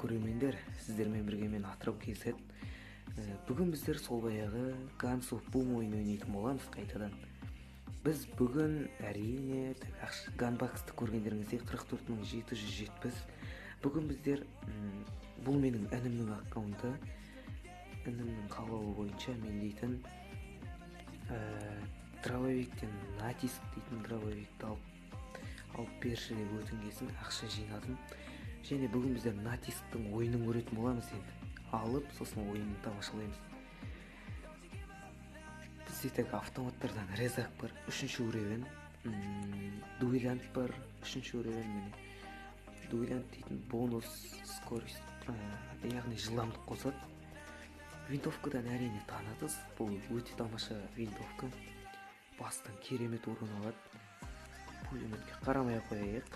көрермендер, сіздермен бірге мен Атырау KZ. Бүгін біздер сол баяғы Guns of Boom ойын ойнайтын боламыз қайтадан. Біз бүгін әрине Gunbox'ты көргендеріңізде 44770. Бүгін біздер бұл менің інімнің аккаунты. Інімнің қалауы бойынша мен дейтін дробовиктен натиск дейтін дробовикті алып берші деп өтінгесін ақша жинадым. Және бүгін біздер натисктің ойынын көретін боламыз енді. Алып, сосын ойынын тамашалаймыз. Бізде тек автоматтардан резак бар, 3-ші уровень, дуэлянт бар, 3-ші уровень, міне. Дуэлянт дейтін бонус скорость, яғни жылдамдық қосады. Винтовкадан әрине танытыз, бұл өте тамаша винтовка. Бастан керемет орын алады. Пулеметке қарамай қояйық.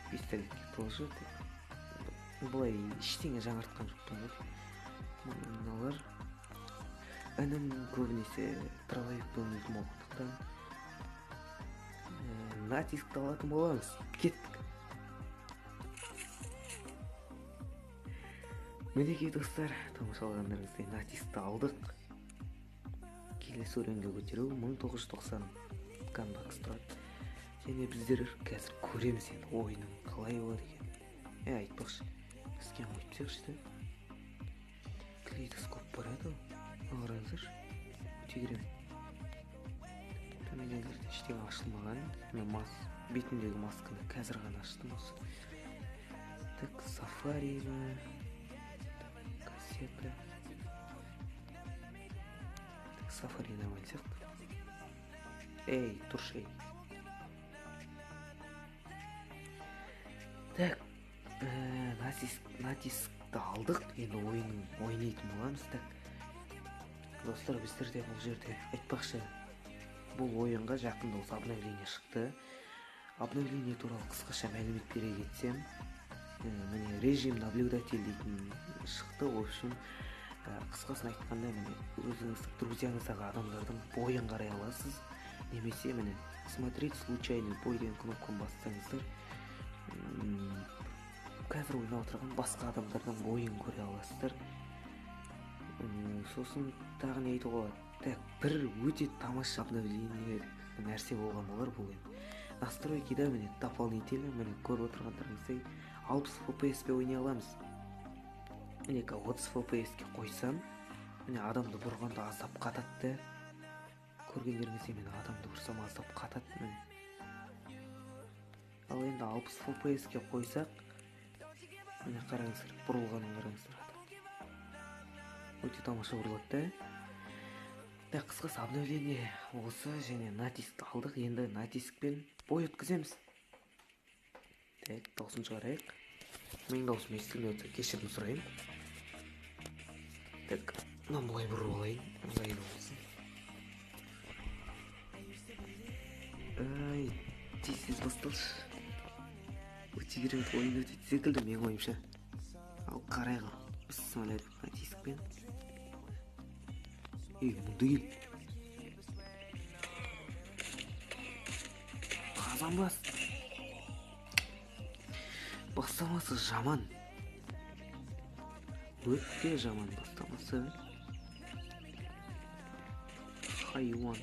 Пистолетке тоже. Бұлай ештеңе жаңартқан жоқтың ғой. Мыналар інім көбінесе дробовикті ойнайтын болғандықтан натискті алатын боламыз. Кеттік. Мінекей достар, тамашалағандарыңыздай натискті алдық. Келесі өренге көтеру 1990 Gunbox тұрады. Және біздер қазір көреміз енді ойының қалай болады екен. Айтпақшы, іскен өйтсекші. Клейтоскоп бар еді, ағыраңыздар. Өте керемет. Төменелерде ештеңе ашылмаған. Мен бетіндегі масканы қазір ғана аштым осы. Так, сафари ма, кассета. Сафари нормально сияқты. Эй, тұршы ей. Так, натискті алдық, енді ойынын ойнайтын боламыз. Так, достар, біздерде бұл жерде айтпақшы, бұл ойынға жақында осы обновление шықты. Обновление туралы қысқаша мәлімет бере кетсем, міне режим наблюдатель дейтін шықты. В общем, қысқасын айтқанда, міне өзіңіздің друзьяңыздағы адамдардың бойын қарай аласыз. Немесе міне смотреть случайный бой деген кнопканы бассаңыздар, қазір ойнап отырған басқа адамдардан бойын көре аласыздар. Сосын тағы не айтуға болады? Так, бір өте тамаша обновление нәрсе болған болар бұл енді. Настройкида міне дополнительно, міне көріп отырғандарыңыздай 60 FPS-пе ойнай аламыз. Міне 30 FPS-ке қойсам, міне адамды бұрғанда аздап қатады. Көргендеріңізде мен адамды бұрсам аздап қатады. Ал енді 60 FPS-ке қойсақ, міне қараңыздар, бұрылғанын қараңыздар. Өте тамаша бұрылады. Так, қысқасы обновление осы және натискті алдық. Енді натискпен бой өткіземіз. Так, дауысын шығарайық. Менің даусым естілмей отыр, кешірім сұрайын. Так, мынаны бұлай бұрып алайын, ыңғайлы болсын. Ай, тез басталшы. Өте керемет ойын өтеді секілді менің ойымша. Ал қарайға біз самолет натискпен. Мұнды ел. Қазан бас. Бастамасы жаман. Өте жаман бастамасы. Хайуан.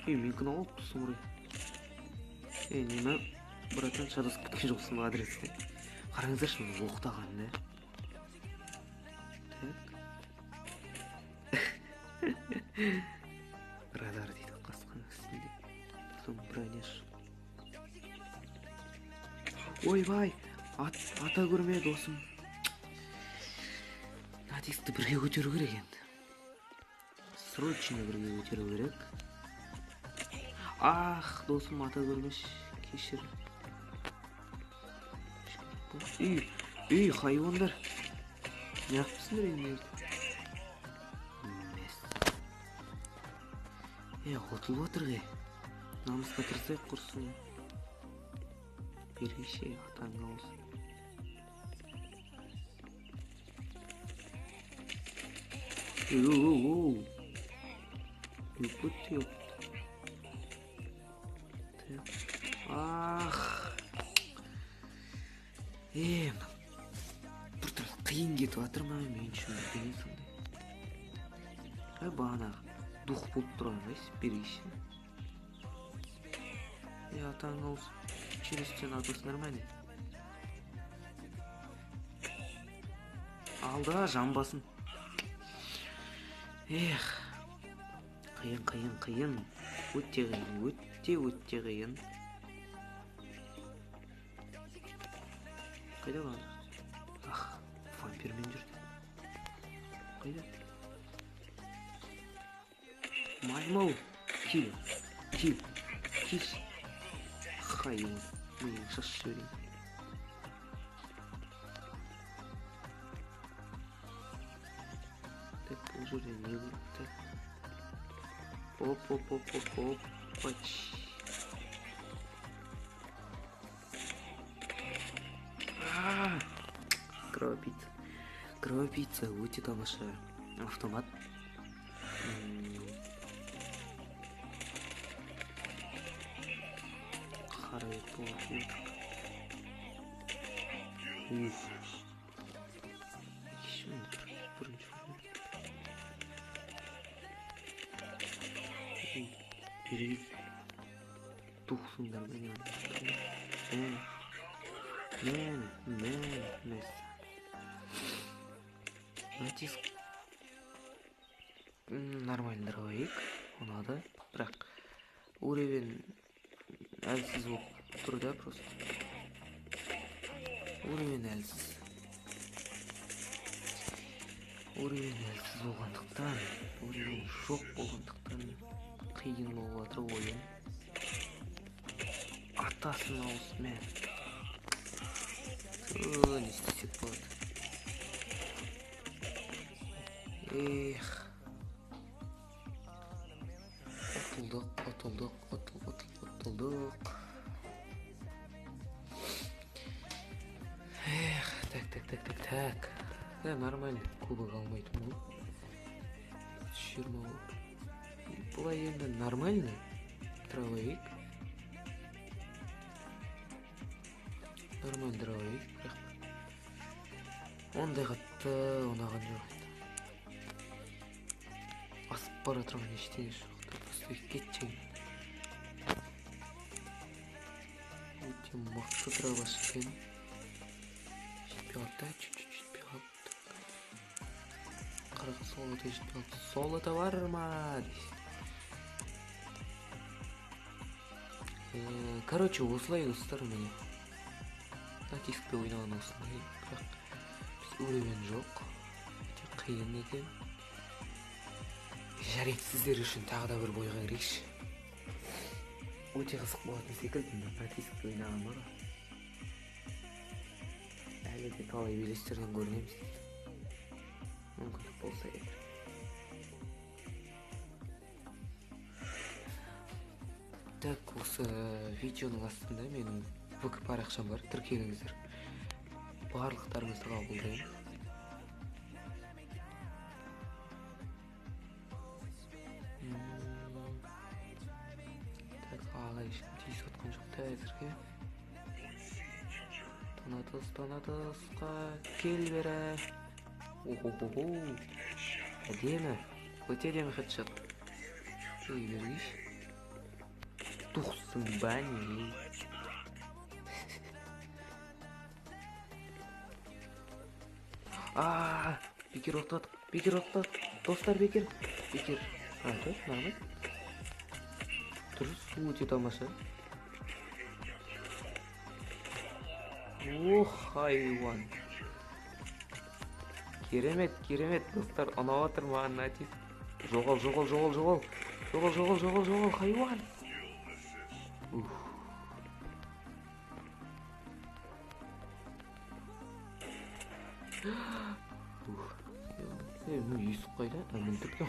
Менкін алып тұсым ұрай. Неме, братан шадасып кеткен жоқсын адресте. Қараңыздаршы мен оқтағанды. Радар дейді қасқан үстінде. Потом броняш. Ойбай, ата көрме досым. Натискті бірге көтеру керек енді. Срочно бірге көтеру керек. Ах, досым ата көрмеш, кешір. Үй, хайуандар. Неғыпсыңдар енді? Отылып отыр ғе. Намысқа тұрсай құрсын. Бергеше атаңға олсын. Өпөтте өпті. Ах. қиын кетіп жатыр ма мен үшін бірдеңе сондай. Бағанағы дух болып тұрған қайсы берейші. Атаңыз через стенатус нормально. Алда жамбасын. Қиын. Өте қиын. Қайда бана? Вампирмен жүрді. Қайда? Маймыл. Кил. Қайын. Мен шаш жіберейін. Так, бұл жерде не болды? Оп. Пач. Кровопийца. Өте тамаша. Автомат. Қарай болды. Берейік. Тухсыңдар мен. Натиск. Нормально дробовик. Ұнады. Бірақ уровень әлсіз болып тұр да просто. Уровень әлсіз болғандықтан, уровень жоқ болғандықтан қиын болып жатыр ойын. Атасын ауысымен. Не істесек болады. Отылдық. Так. Нормально. Кубок алмайтын бұл. 20 болып. Бұлай енді нормально. Дробовик. Нормально дробовик. Ондай қатты ұнаған жоқ. Асып бара тұрған ештеңе жоқ. Просто кетчен. Өте мықты дробаш екен. Жетпей қалды, чуть-чуть жетпей қалды. Қырық солода жетпей қалды. Солода бар ма? Короче, осылай достар міне. Натискпе ойнаған осылай. Бірақ уровень жоқ. Қиын екен. Жарайды, сіздер үшін тағы да бір бойға кірейікші. Өте қызық болатын секілді, натискпе ойнаған бар. Әлі де талай белестерден көрінеміз. Мүмкіндік болса егер. Так, осы видеоның астында менің ВК парақшам бар, тіркеліңіздер. Барлықтарыңызды қабылдаймын. Так, ағай ешкім тиісіп отқан жоқ та әзірге. Тонатысқа кел бері. Әдемі. Өте әдемі хедшот. Бергейші. Тухсың бәне. Бекер оқтадық. Достар бекер. Нормально. Дұрыс, өте тамаша. Хайуан. Керемет, достар, ұнап отыр маған натиск. Жоғал, хайуан. Есік қайда? Мүлтікті.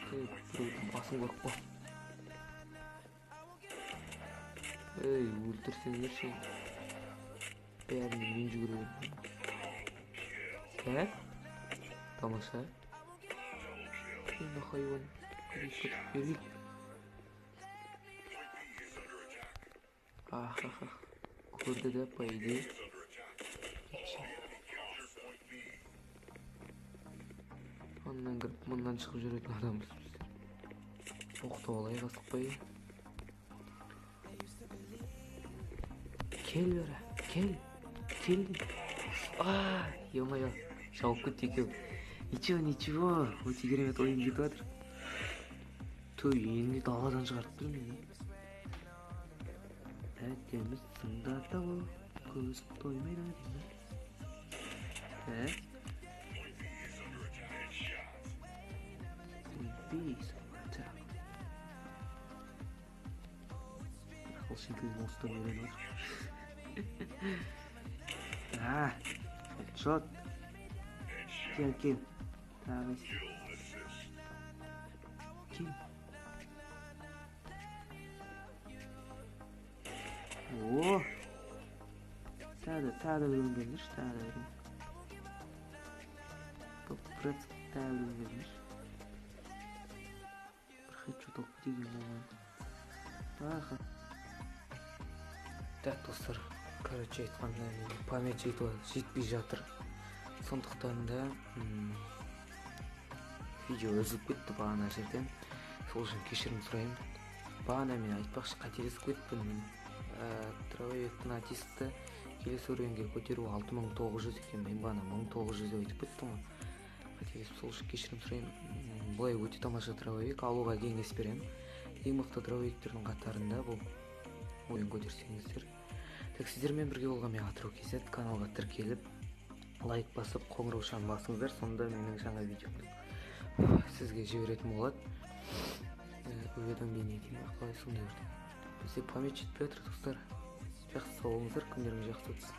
Біреудің басын қорықпа. Өлтірсеңдерші. Бәріне мен жүгірейін. Так. Тамаша. Енді хайуан. Берейік. Ахаха. Көрді де по идее. Ondan kırıp bundan çıkıp жүретін адамбыз біз. Оқтап алайық асықпай. Кел бері, кел. Ё-моё, шауып кетті екеу. Ничего, өте керемет ойын кетіп жатыр. Енді даладан шығарып тұр мені. Әдемі сында тауы, көз тоймайды деймін. Бейс, так. Ақыл шекілін осыдан үйреніп отыр. Хедшот. Кел. Тағы. Кел. О! Тағы бір өңгендіш, тағы бір. Топ-прец тағы бір өңгендіш. Хедшот алып деген болған. Так, достар, короче айтқанда память жетпей жатыр. Сондықтан да видео үзіліп кетті бағана жерден. Сол үшін кешірім сұраймын. Бағана мен айтпақшы қателесіп кеттім. Травовектің артисті келесі өренге көтеру 6900 екен. Мен бағана 1900 деп айтып кеттім ғой. Қателесіп, сол үшін кешірім сұраймын. Бұлай өте тамаша травовик, алуға кеңес беремін. Ең мықты травовиктердің қатарында бұл ойын көтерсеңіздер. Так, сіздермен бірге болған мен Атырау KZ, каналға тіркеліп, лайк басып, қоңыраушаны басыңыздар, сонда менің жаңа видеомды сізге жіберетін болады. Уведомление деймін, қалай сондай бір. Бізде память жетпей отыр, достар. Жақсы сау болыңыздар, күндеріңіз жақсы өтсін.